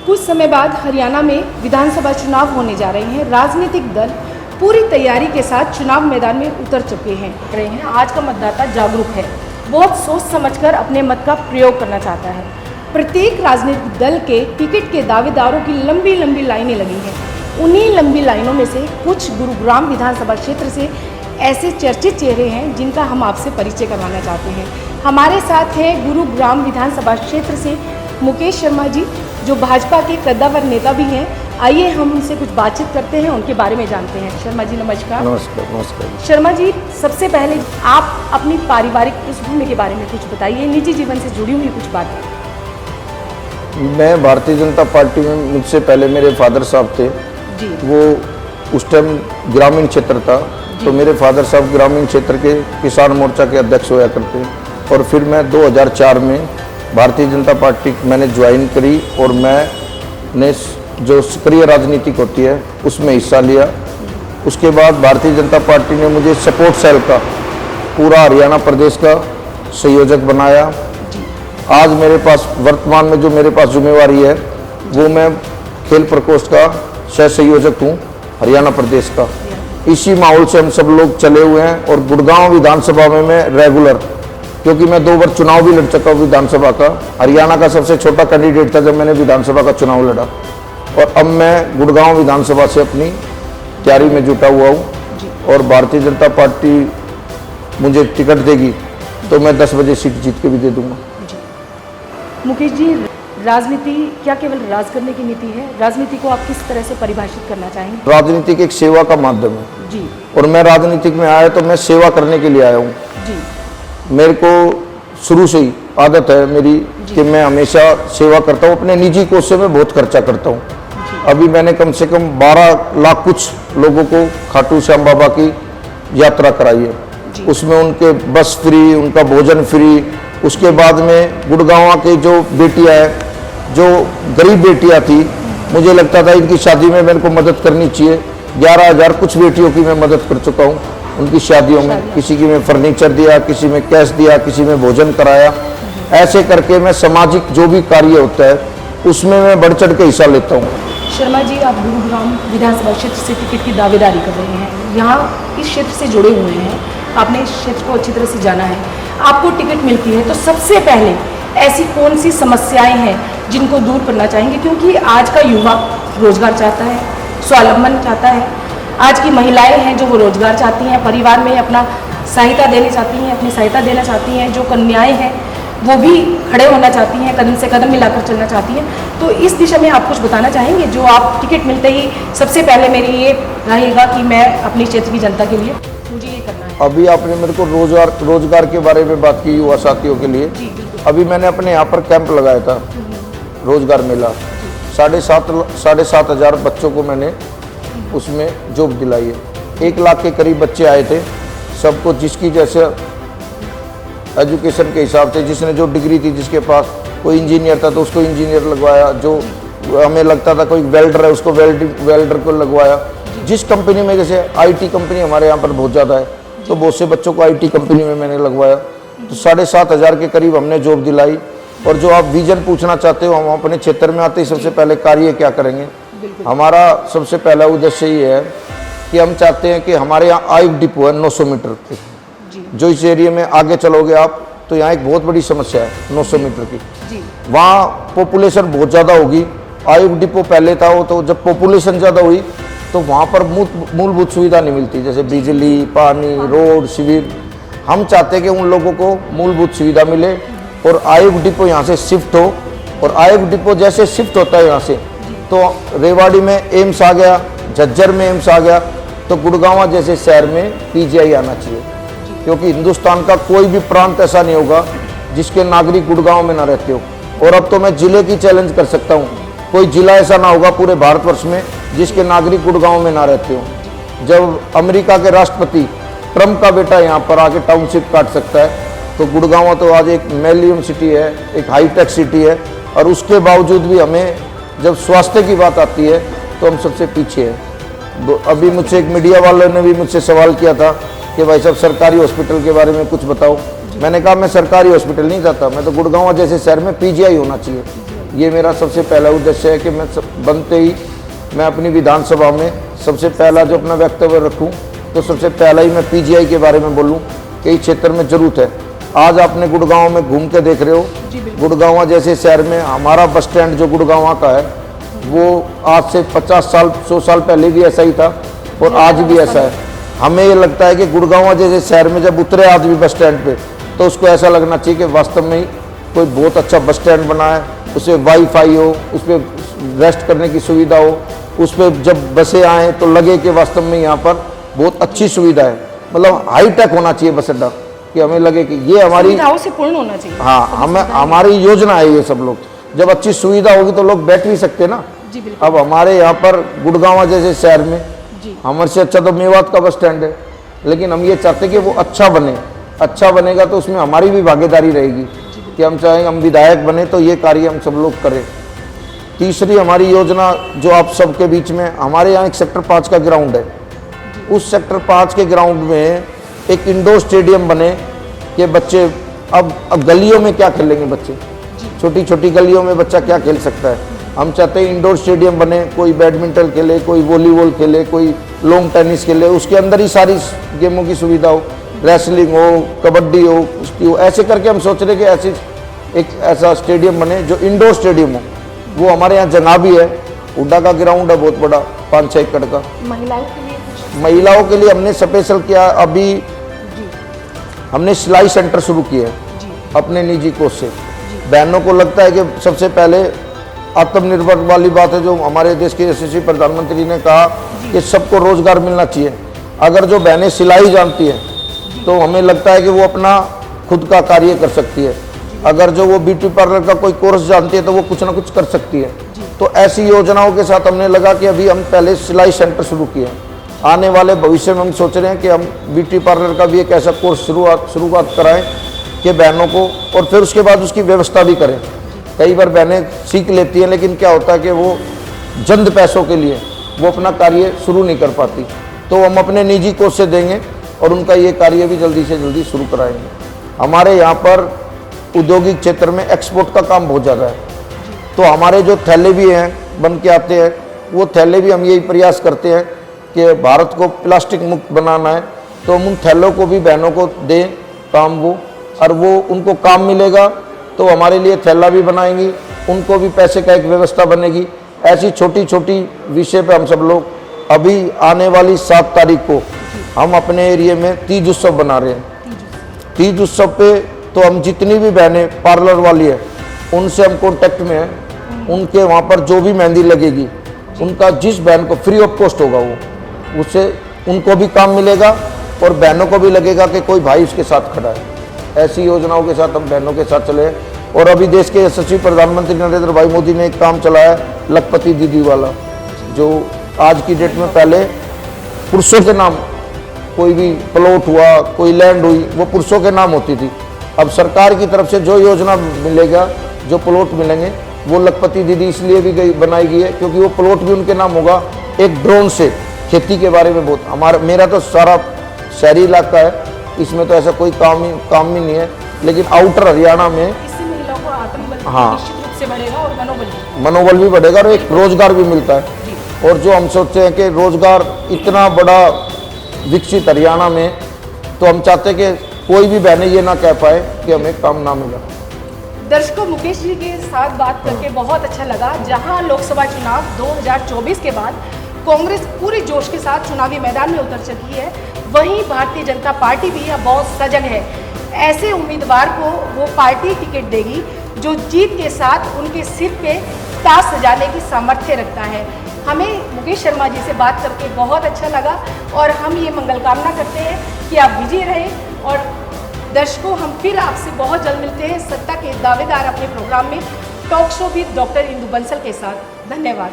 कुछ समय बाद हरियाणा में विधानसभा चुनाव होने जा रहे हैं। राजनीतिक दल पूरी तैयारी के साथ चुनाव मैदान में उतर चुके हैं। आज का मतदाता जागरूक है, बहुत सोच समझकर अपने मत का प्रयोग करना चाहता है। प्रत्येक राजनीतिक दल के टिकट के दावेदारों की लंबी लंबी लाइनें लगी हैं। उन्हीं लंबी लाइनों में से कुछ गुरुग्राम विधानसभा क्षेत्र से ऐसे चर्चित चेहरे हैं जिनका हम आपसे परिचय करवाना चाहते हैं। हमारे साथ हैं गुरुग्राम विधानसभा क्षेत्र से मुकेश शर्मा जी, जो भाजपा के कद्दावर नेता भी हैं। आइए हम उनसे कुछ बातचीत करते हैं, उनके बारे में जानते हैं। शर्मा जी नमस्कार। नमस्कार। नमस्कार शर्मा जी, सबसे पहले आप अपनी पारिवारिक पृष्ठभूमि के बारे में कुछ बताइए, निजी जीवन से जुड़ी हुई कुछ बातें। मैं भारतीय जनता पार्टी में, मुझसे पहले मेरे फादर साहब थे जी। वो उस टाइम ग्रामीण क्षेत्र था, तो मेरे फादर साहब ग्रामीण क्षेत्र के किसान मोर्चा के अध्यक्ष होया करते। और फिर मैं 2004 में भारतीय जनता पार्टी मैंने ज्वाइन करी और मैंने जो सक्रिय राजनीतिक होती है उसमें हिस्सा लिया। उसके बाद भारतीय जनता पार्टी ने मुझे सपोर्ट सेल का पूरा हरियाणा प्रदेश का संयोजक बनाया। आज मेरे पास वर्तमान में जो मेरे पास जिम्मेवारी है वो मैं खेल प्रकोष्ठ का सह संयोजक हूँ हरियाणा प्रदेश का। इसी माहौल से हम सब लोग चले हुए हैं। और गुड़गांव विधानसभा में मैं रेगुलर, क्योंकि मैं 2 बार चुनाव भी लड़ चुका हूँ विधानसभा का। हरियाणा का सबसे छोटा कैंडिडेट था जब मैंने विधानसभा का चुनाव लड़ा। और अब मैं गुड़गांव विधानसभा से अपनी तैयारी में जुटा हुआ हूँ। और भारतीय जनता पार्टी मुझे टिकट देगी तो मैं 10 बजे सीट जीत के भी दे दूंगा। मुकेश जी, राजनीति क्या केवल राज करने की नीति है? राजनीति को आप किस तरह से परिभाषित करना चाहेंगे? राजनीति एक सेवा का माध्यम है जी। और मैं राजनीतिक में आया तो मैं सेवा करने के लिए आया हूँ जी। मेरे को शुरू से ही आदत है मेरी कि मैं हमेशा सेवा करता हूँ। अपने निजी कोष से मैं बहुत खर्चा करता हूँ। अभी मैंने कम से कम 12 लाख कुछ लोगों को खाटू श्याम बाबा की यात्रा कराई है। उसमें उनके बस फ्री, उनका भोजन फ्री। उसके बाद में गुड़गांव के जो बेटियां हैं, जो गरीब बेटियां थी, मुझे लगता था इनकी शादी में मेरे को मदद करनी चाहिए। 11,000 कुछ बेटियों की मैं मदद कर चुका हूँ उनकी शादियों में। किसी की मैं फर्नीचर दिया, किसी में कैश दिया, किसी में भोजन कराया। ऐसे करके मैं सामाजिक जो भी कार्य होता है उसमें मैं बढ़ चढ़ के हिस्सा लेता हूँ। शर्मा जी, आप गुरुग्राम विधानसभा क्षेत्र से टिकट की दावेदारी कर रहे हैं, यहाँ इस क्षेत्र से जुड़े हुए हैं, आपने इस क्षेत्र को अच्छी तरह से जाना है। आपको टिकट मिलती है तो सबसे पहले ऐसी कौन सी समस्याएं हैं जिनको दूर करना चाहेंगे? क्योंकि आज का युवा रोजगार चाहता है, स्वावलंबन चाहता है। आज की महिलाएं हैं जो वो रोजगार चाहती हैं, परिवार में अपना सहायता देनी चाहती हैं, अपनी सहायता देना चाहती हैं। जो कन्याएं हैं वो भी खड़े होना चाहती हैं, कदम से कदम मिलाकर चलना चाहती हैं। तो इस दिशा में आप कुछ बताना चाहेंगे? जो आप टिकट मिलते ही सबसे पहले मेरी ये रहेगा कि मैं अपनी क्षेत्र की जनता के लिए मुझे ये करना है। अभी आपने मेरे को रोजगार के बारे में बात की युवा साथियों के लिए। अभी मैंने अपने यहाँ पर कैंप लगाया था, रोजगार मेला। 7,500 बच्चों को मैंने उसमें जॉब दिलाई है। 1 लाख के करीब बच्चे आए थे। सबको जिसकी जैसे एजुकेशन के हिसाब से, जिसने जो डिग्री थी, जिसके पास कोई इंजीनियर था तो उसको इंजीनियर लगवाया, जो हमें लगता था कोई वेल्डर है उसको वेल्डर को लगवाया। जिस कंपनी में, जैसे आईटी कंपनी हमारे यहाँ पर बहुत ज़्यादा है, तो बहुत से बच्चों को आईटी कंपनी में मैंने लगवाया। तो 7,500 के करीब हमने जॉब दिलाई। और जो आप विजन पूछना चाहते हो, हम अपने क्षेत्र में आते ही सबसे पहले कार्य क्या करेंगे, हमारा सबसे पहला उद्देश्य ये है कि हम चाहते हैं कि हमारे यहाँ आयुक्त डिपो है 900 मीटर की। जो इस एरिया में आगे चलोगे आप तो यहाँ एक बहुत बड़ी समस्या है 900 मीटर की। वहाँ पॉपुलेशन बहुत ज़्यादा होगी। आयुक्त डिपो पहले था, वो तो जब पॉपुलेशन ज़्यादा हुई तो वहाँ पर मूलभूत सुविधा नहीं मिलती, जैसे बिजली, पानी, रोड, सिविल। हम चाहते हैं कि उन लोगों को मूलभूत सुविधा मिले और आयुक्त डिपो यहाँ से शिफ्ट हो। और आयुक्त डिपो जैसे शिफ्ट होता है यहाँ से, तो रेवाड़ी में एम्स आ गया, झज्जर में एम्स आ गया, तो गुड़गांव जैसे शहर में पीजीआई आना चाहिए। क्योंकि हिंदुस्तान का कोई भी प्रांत ऐसा नहीं होगा जिसके नागरिक गुड़गांव में ना रहते हो। और अब तो मैं जिले की चैलेंज कर सकता हूँ, कोई जिला ऐसा ना होगा पूरे भारतवर्ष में जिसके नागरिक गुड़गांव में ना रहते हो। जब अमेरिका के राष्ट्रपति ट्रंप का बेटा यहाँ पर आके टाउनशिप काट सकता है, तो गुड़गांव तो आज एक मिलियन सिटी है, एक हाईटेक सिटी है। और उसके बावजूद भी हमें जब स्वास्थ्य की बात आती है तो हम सबसे पीछे हैं। अभी मुझसे एक मीडिया वालों ने भी मुझसे सवाल किया था कि भाई साहब सरकारी हॉस्पिटल के बारे में कुछ बताओ। मैंने कहा मैं सरकारी हॉस्पिटल नहीं जाता, मैं तो गुड़गांव जैसे शहर में पीजीआई होना चाहिए। ये मेरा सबसे पहला उद्देश्य है कि मैं बनते ही मैं अपनी विधानसभा में सबसे पहला जो अपना वक्तव्य रखूं, तो सबसे पहला ही मैं पीजीआई के बारे में बोलूं कि इस क्षेत्र में जरूरत है। आज आपने गुड़गांव में घूम के देख रहे हो, गुड़गांव जैसे शहर में हमारा बस स्टैंड जो गुड़गांव का है वो आज से 50 साल 100 साल पहले भी ऐसा ही था और आज भी ऐसा है। हमें ये लगता है कि गुड़गांव जैसे शहर में जब उतरे आदमी बस स्टैंड पे, तो उसको ऐसा लगना चाहिए कि वास्तव में ही कोई बहुत अच्छा बस स्टैंड बना है, उसमें वाईफाई हो, उस पर रेस्ट करने की सुविधा हो, उस पर जब बसें आएँ तो लगे कि वास्तव में यहाँ पर बहुत अच्छी सुविधा है, मतलब हाईटेक होना चाहिए बस अड्डा, कि हमें लगे कि ये हमारी सुविधाओं से पूर्ण होना चाहिए। हाँ, हमें हमारी योजना है ये सब लोग। जब अच्छी सुविधा होगी तो लोग बैठ भी सकते ना। जी बिल्कुल। अब हमारे यहाँ पर गुड़गांव जैसे शहर में जी। हमारे से अच्छा तो मेवात का बस स्टैंड है, लेकिन हम ये चाहते कि वो अच्छा बने। अच्छा बनेगा तो उसमें हमारी भी भागीदारी रहेगी कि हम चाहें हम विधायक बने तो ये कार्य हम सब लोग करें। तीसरी हमारी योजना जो आप सबके बीच में, हमारे यहाँ एक सेक्टर 5 का ग्राउंड है, उस सेक्टर 5 के ग्राउंड में एक इंडोर स्टेडियम बने कि बच्चे अब गलियों में क्या खेलेंगे बच्चे, छोटी छोटी गलियों में बच्चा क्या खेल सकता है। हम चाहते हैं इंडोर स्टेडियम बने, कोई बैडमिंटन खेले, कोई वॉलीबॉल खेले, कोई लॉन्ग टेनिस खेले, उसके अंदर ही सारी गेमों की सुविधा हो, रेसलिंग हो, कबड्डी हो, कुश्ती हो। ऐसे करके हम सोच रहे कि ऐसी एक ऐसा स्टेडियम बने जो इंडोर स्टेडियम हो। वो हमारे यहाँ जगह भी है, हुड्डा का ग्राउंड है बहुत बड़ा 5-6 एकड़ का। महिलाओं के लिए कुछ? महिलाओं के लिए हमने स्पेशल किया, अभी हमने सिलाई सेंटर शुरू किए हैं अपने निजी कोष से। बहनों को लगता है कि सबसे पहले आत्मनिर्भर वाली बात है जो हमारे देश के यशस्वी प्रधानमंत्री ने कहा कि सबको रोजगार मिलना चाहिए। अगर जो बहनें सिलाई जानती हैं तो हमें लगता है कि वो अपना खुद का कार्य कर सकती है। अगर जो वो ब्यूटी पार्लर का कोई कोर्स जानती है तो वो कुछ ना कुछ कर सकती है। तो ऐसी योजनाओं के साथ हमने लगा कि अभी हम पहले सिलाई सेंटर शुरू किए हैं। आने वाले भविष्य में हम सोच रहे हैं कि हम ब्यूटी पार्लर का भी एक ऐसा कोर्स शुरुआत कराएं कि बहनों को, और फिर उसके बाद उसकी व्यवस्था भी करें। कई बार बहनें सीख लेती हैं लेकिन क्या होता है कि वो जल्द पैसों के लिए वो अपना कार्य शुरू नहीं कर पाती, तो हम अपने निजी कोष से देंगे और उनका ये कार्य भी जल्दी से जल्दी शुरू कराएंगे। हमारे यहाँ पर औद्योगिक क्षेत्र में एक्सपोर्ट का काम बहुत ज़्यादा है, तो हमारे जो थैले भी हैं बन के आते हैं, वो थैले भी हम यही प्रयास करते हैं कि भारत को प्लास्टिक मुक्त बनाना है, तो हम उन थैलों को भी बहनों को दें काम वो, और वो उनको काम मिलेगा तो हमारे लिए थैला भी बनाएंगी, उनको भी पैसे का एक व्यवस्था बनेगी। ऐसी छोटी छोटी विषय पे हम सब लोग अभी आने वाली 7 तारीख को हम अपने एरिया में तीज उत्सव बना रहे हैं। तीज उत्सव पे तो हम जितनी भी बहनें पार्लर वाली है उनसे हम कॉन्टेक्ट में हैं, उनके वहाँ पर जो भी मेहंदी लगेगी उनका जिस बहन को फ्री ऑफ कॉस्ट होगा वो, उससे उनको भी काम मिलेगा और बहनों को भी लगेगा कि कोई भाई उसके साथ खड़ा है। ऐसी योजनाओं के साथ हम बहनों के साथ चले। और अभी देश के यशस्वी प्रधानमंत्री नरेंद्र भाई मोदी ने एक काम चलाया है लखपति दीदी वाला, जो आज की डेट में पहले पुरुषों के नाम कोई भी प्लॉट हुआ, कोई लैंड हुई, वो पुरुषों के नाम होती थी। अब सरकार की तरफ से जो योजना मिलेगा, जो प्लॉट मिलेंगे, वो लखपति दीदी इसलिए भी बनाई गई है क्योंकि वो प्लॉट भी उनके नाम होगा। एक ड्रोन से खेती के बारे में बहुत मेरा तो सारा शहरी इलाका है, इसमें तो ऐसा कोई काम ही नहीं है, लेकिन आउटर हरियाणा में इससे महिलाओं को आत्मबल हाँ, निश्चित रूप से बढ़ेगा और मनोबल भी बढ़ेगा और एक रोजगार भी मिलता है। और जो हम सोचते हैं कि रोजगार इतना बड़ा विकसित हरियाणा में, तो हम चाहते हैं कि कोई भी बहनें ये ना कह पाए कि हमें काम ना मिला। दर्शकों, मुकेश जी के साथ बात करके बहुत अच्छा लगा। जहां लोकसभा चुनाव 2024 के बाद कांग्रेस पूरे जोश के साथ चुनावी मैदान में उतर चुकी है, वहीं भारतीय जनता पार्टी भी अब बहुत सजग है। ऐसे उम्मीदवार को वो पार्टी टिकट देगी जो जीत के साथ उनके सिर पे ताज सजाने की सामर्थ्य रखता है। हमें मुकेश शर्मा जी से बात करके बहुत अच्छा लगा और हम ये मंगल कामना करते हैं कि आप विजयी रहें। और दर्शकों, हम फिर आपसे बहुत जल्द मिलते हैं सत्ता के दावेदार अपने प्रोग्राम में talk show with doctor Indu Bansal के साथ। धन्यवाद।